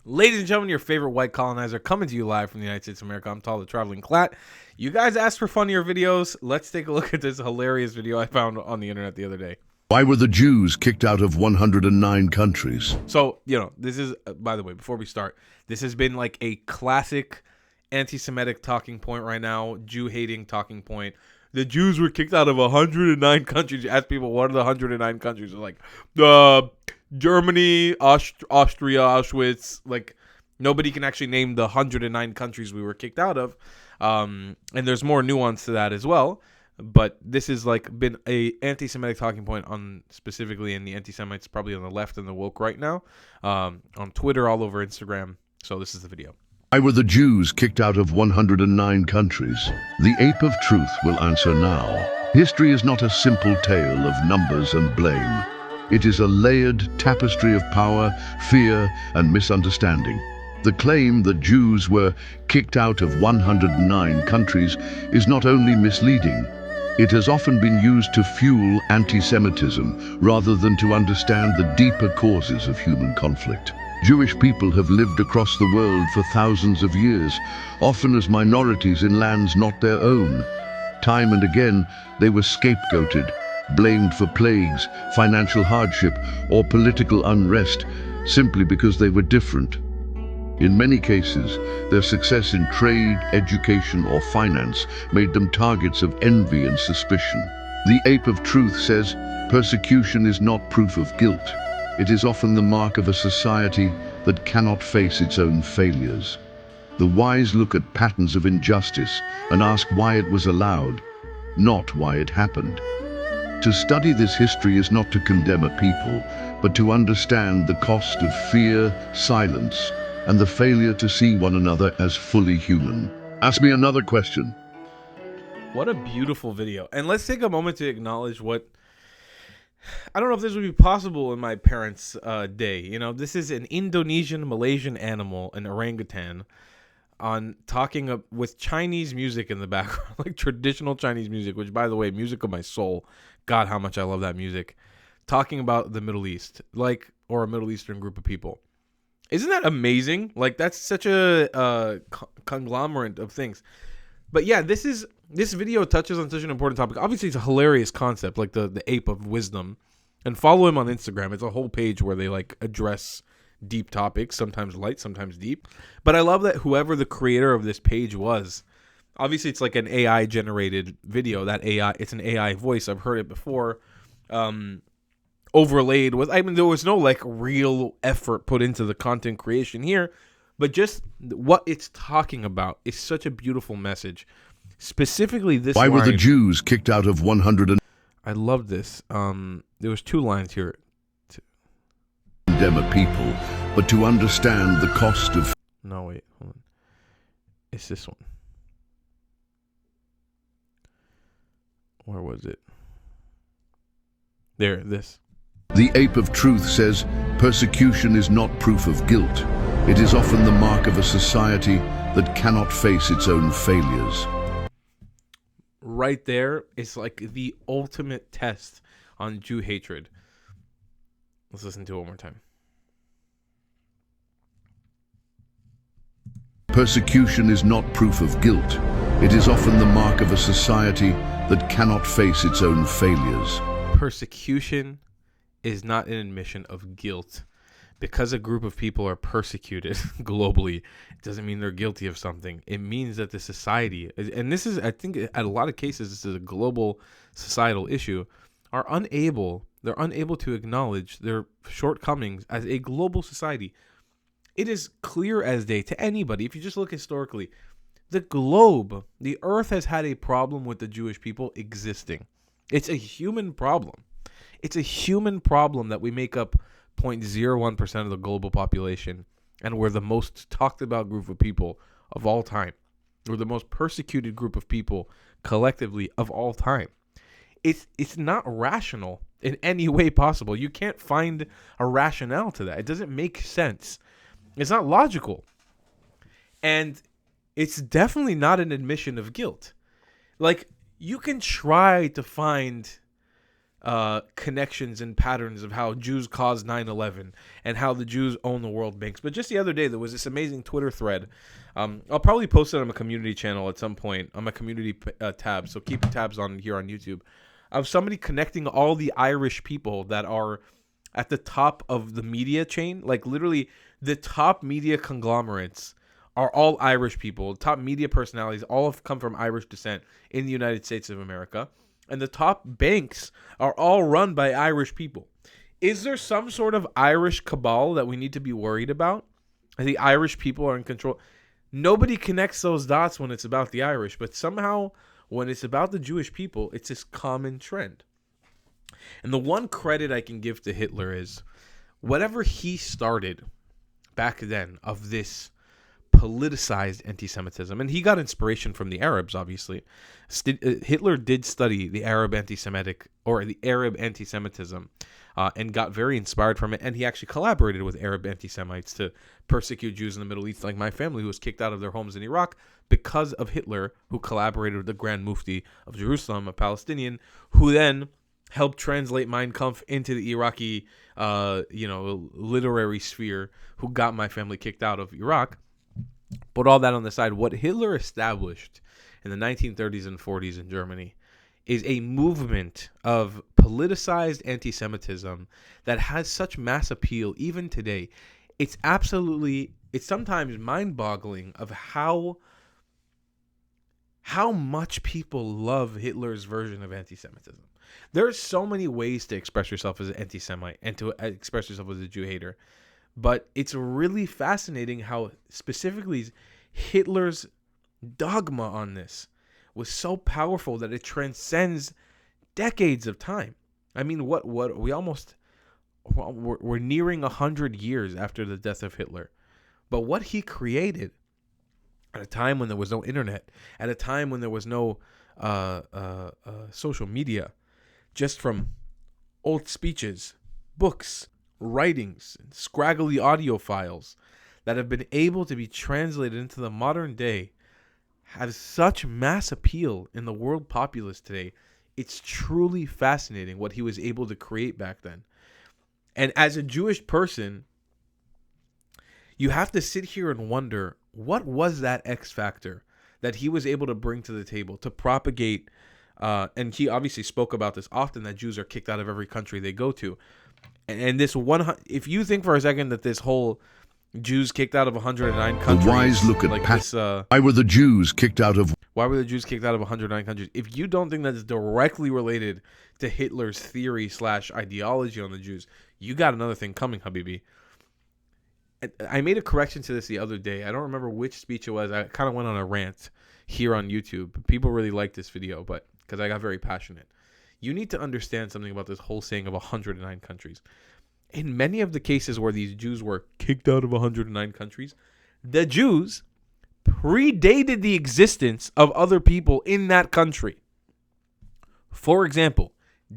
Ladies and gentlemen, your favorite white colonizer coming to you live from the United States of America. I'm Tal, the Traveling Clat. You guys asked for funnier videos. Let's take a look at this hilarious video I found on the internet the other day. Why were the Jews kicked out of 109 countries? So, this is, by the way, before we start, this has been like a classic anti-Semitic talking point right now, Jew-hating talking point. The Jews were kicked out of 109 countries. You ask people, what are the 109 countries? They're like, Germany, Austria, Auschwitz. Like, nobody can actually name the 109 countries we were kicked out of. And there's more nuance to that as well. But this has been a anti-Semitic talking point on specifically in the anti-Semites, probably on the left and the woke right now, on Twitter, all over Instagram. So this is the video. Why were the Jews kicked out of 109 countries? The ape of truth will answer now. History is not a simple tale of numbers and blame. It is a layered tapestry of power, fear, and misunderstanding. The claim that Jews were kicked out of 109 countries is not only misleading, it has often been used to fuel anti-Semitism rather than to understand the deeper causes of human conflict. Jewish people have lived across the world for thousands of years, often as minorities in lands not their own. Time and again, they were scapegoated, blamed for plagues, financial hardship, or political unrest, simply because they were different. In many cases, their success in trade, education, or finance made them targets of envy and suspicion. The ape of truth says, persecution is not proof of guilt. It is often the mark of a society that cannot face its own failures. The wise look at patterns of injustice and ask why it was allowed, not why it happened. To study this history is not to condemn a people, but to understand the cost of fear, silence, and the failure to see one another as fully human. Ask me another question. What a beautiful video. And let's take a moment to acknowledge what... I don't know if this would be possible in my parents' day. This is an Indonesian, Malaysian animal, an orangutan, on talking with Chinese music in the background, like traditional Chinese music, which, by the way, music of my soul. God, how much I love that music. Talking about the Middle East, or a Middle Eastern group of people. Isn't that amazing? That's such a conglomerate of things. But yeah, this video touches on such an important topic. Obviously, it's a hilarious concept, like the ape of wisdom. And follow him on Instagram. It's a whole page where they address deep topics, sometimes light, sometimes deep. But I love that whoever the creator of this page was, obviously it's like an AI generated video. It's an AI voice. I've heard it before. Overlaid with, there was no real effort put into the content creation here, but just what it's talking about is such a beautiful message. Specifically this Why line, were the Jews kicked out of 100 and... I love this. There was two lines here. Condemn a people, but to understand the cost of... No, wait, hold on. It's this one. Where was it? There, this. The ape of truth says, persecution is not proof of guilt. It is often the mark of a society that cannot face its own failures. Right there is the ultimate test on Jew hatred. Let's listen to it one more time. Persecution is not proof of guilt. It is often the mark of a society that cannot face its own failures. Persecution is not an admission of guilt. Because a group of people are persecuted globally, it doesn't mean they're guilty of something. It means that the society, and this is, I think, at a lot of cases, this is a global societal issue, they're unable to acknowledge their shortcomings as a global society. It is clear as day to anybody, if you just look historically, the globe, the earth has had a problem with the Jewish people existing. It's a human problem. It's a human problem that we make up 0.01% of the global population, and we're the most talked about group of people of all time. We're the most persecuted group of people collectively of all time. It's not rational in any way possible. You can't find a rationale to that. It doesn't make sense. It's not logical. And it's definitely not an admission of guilt. You can try to find connections and patterns of how Jews caused 9/11 and how the Jews own the world banks. But just the other day, there was this amazing Twitter thread. I'll probably post it on my community channel at some point, on my community tab. So keep tabs on here on YouTube, of somebody connecting all the Irish people that are at the top of the media chain. Like literally the top media conglomerates are all Irish people. Top media personalities all have come from Irish descent in the United States of America. And the top banks are all run by Irish people. Is there some sort of Irish cabal that we need to be worried about? The Irish people are in control. Nobody connects those dots when it's about the Irish, but somehow when it's about the Jewish people, it's this common trend. And the one credit I can give to Hitler is whatever he started back then of this politicized anti-Semitism, and he got inspiration from the Arabs, obviously. Hitler did study the Arab anti-Semitic or the Arab anti-Semitism and got very inspired from it, and he actually collaborated with Arab anti-Semites to persecute Jews in the Middle East, like my family, who was kicked out of their homes in Iraq because of Hitler, who collaborated with the Grand Mufti of Jerusalem, a Palestinian, who then helped translate Mein Kampf into the Iraqi literary sphere, who got my family kicked out of Iraq. But all that on the side, what Hitler established in the 1930s and 40s in Germany is a movement of politicized anti-Semitism that has such mass appeal even today. It's sometimes mind-boggling of how much people love Hitler's version of anti-Semitism. There are so many ways to express yourself as an anti-Semite and to express yourself as a Jew hater. But it's really fascinating how specifically Hitler's dogma on this was so powerful that it transcends decades of time. I mean, we're nearing 100 years after the death of Hitler. But what he created at a time when there was no internet, at a time when there was no social media, just from old speeches, books, writings, and scraggly audio files that have been able to be translated into the modern day, has such mass appeal in the world populace today. It's truly fascinating what he was able to create back then. And as a Jewish person, you have to sit here and wonder, what was that X factor that he was able to bring to the table to propagate? And he obviously spoke about this often, that Jews are kicked out of every country they go to. And this if you think for a second that this whole Jews kicked out of 109 countries, the wise look at like this, why were the Jews kicked out of 109 countries? If you don't think that's directly related to Hitler's theory / ideology on the Jews, you got another thing coming, Habibi. I made a correction to this the other day. I don't remember which speech it was. I kind of went on a rant here on YouTube. People really liked this video, but because I got very passionate. You need to understand something about this whole saying of 109 countries. In many of the cases where these Jews were kicked out of 109 countries, the Jews predated the existence of other people in that country. For example,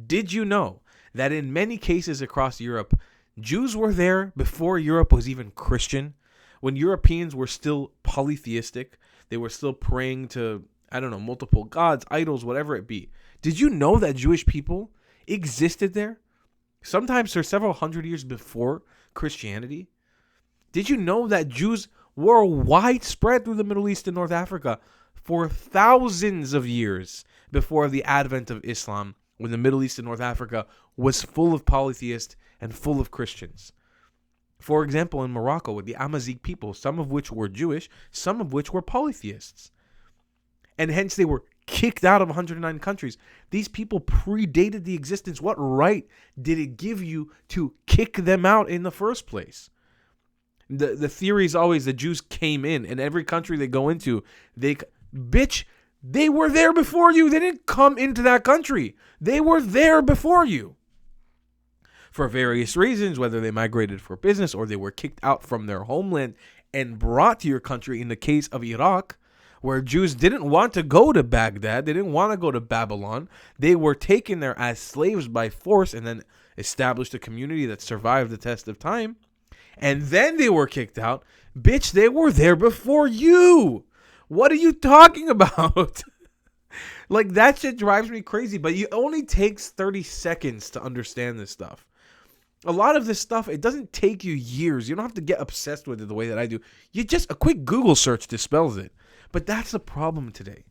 did you know that in many cases across Europe, Jews were there before Europe was even Christian? When Europeans were still polytheistic, they were still praying to, multiple gods, idols, whatever it be. Did you know that Jewish people existed there? Sometimes for several hundred years before Christianity. Did you know that Jews were widespread through the Middle East and North Africa for thousands of years before the advent of Islam, when the Middle East and North Africa was full of polytheists and full of Christians? For example, in Morocco, with the Amazigh people, some of which were Jewish, some of which were polytheists. And hence they were kicked out of 109 countries. These people predated the existence. What right did it give you to kick them out in the first place? The theory is always the Jews came in, and every country they go into, they were there before you. They didn't come into that country. They were there before you. For various reasons, whether they migrated for business or they were kicked out from their homeland and brought to your country. In the case of Iraq, where Jews didn't want to go to Baghdad, they didn't want to go to Babylon. They were taken there as slaves by force and then established a community that survived the test of time. And then they were kicked out. They were there before you. What are you talking about? Like, that shit drives me crazy, but it only takes 30 seconds to understand this stuff. A lot of this stuff, it doesn't take you years. You don't have to get obsessed with it the way that I do. A quick Google search dispels it. But that's the problem today.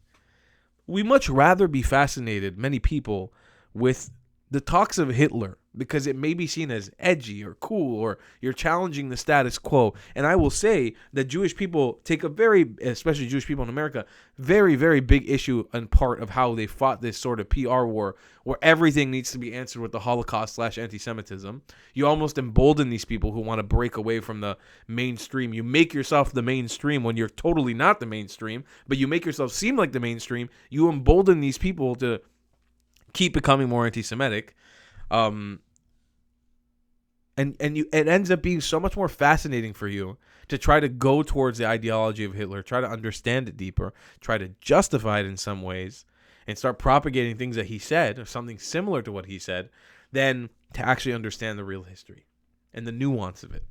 We much rather be fascinated, many people, with the talks of Hitler because it may be seen as edgy or cool or you're challenging the status quo. And I will say that Jewish people take especially Jewish people in America, very, very big issue and part of how they fought this sort of PR war where everything needs to be answered with the Holocaust / anti-Semitism. You almost embolden these people who want to break away from the mainstream. You make yourself the mainstream when you're totally not the mainstream, but you make yourself seem like the mainstream. You embolden these people to keep becoming more anti-Semitic, and it ends up being so much more fascinating for you to try to go towards the ideology of Hitler, try to understand it deeper, try to justify it in some ways, and start propagating things that he said or something similar to what he said, than to actually understand the real history and the nuance of it.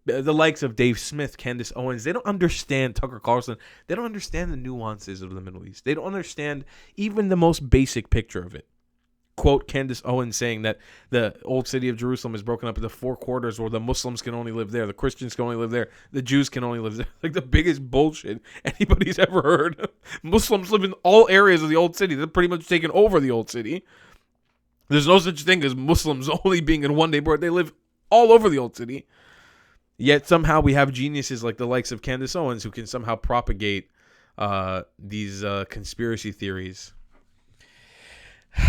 The likes of Dave Smith, Candace Owens, they don't understand Tucker Carlson. They don't understand the nuances of the Middle East. They don't understand even the most basic picture of it. Quote Candace Owens saying that the old city of Jerusalem is broken up into 4 quarters where the Muslims can only live there, the Christians can only live there, the Jews can only live there. Like the biggest bullshit anybody's ever heard. Muslims live in all areas of the old city. They're pretty much taken over the old city. There's no such thing as Muslims only being in one neighborhood. They live all over the old city. Yet somehow we have geniuses like the likes of Candace Owens who can somehow propagate these conspiracy theories.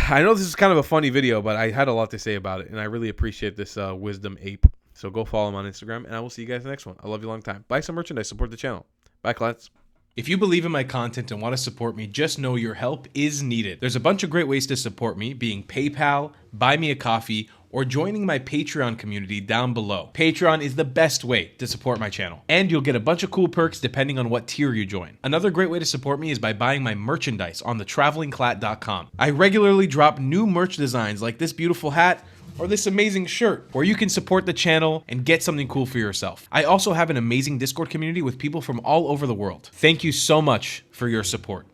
I know this is kind of a funny video, but I had a lot to say about it, and I really appreciate this wisdom ape. So go follow him on Instagram, and I will see you guys in the next one. I love you a long time. Buy some merchandise. Support the channel. Bye, class. If you believe in my content and want to support me, just know your help is needed. There's a bunch of great ways to support me, being PayPal, Buy Me a Coffee, or joining my Patreon community down below. Patreon is the best way to support my channel, and you'll get a bunch of cool perks depending on what tier you join. Another great way to support me is by buying my merchandise on thetravelingclat.com. I regularly drop new merch designs like this beautiful hat or this amazing shirt, where you can support the channel and get something cool for yourself. I also have an amazing Discord community with people from all over the world. Thank you so much for your support.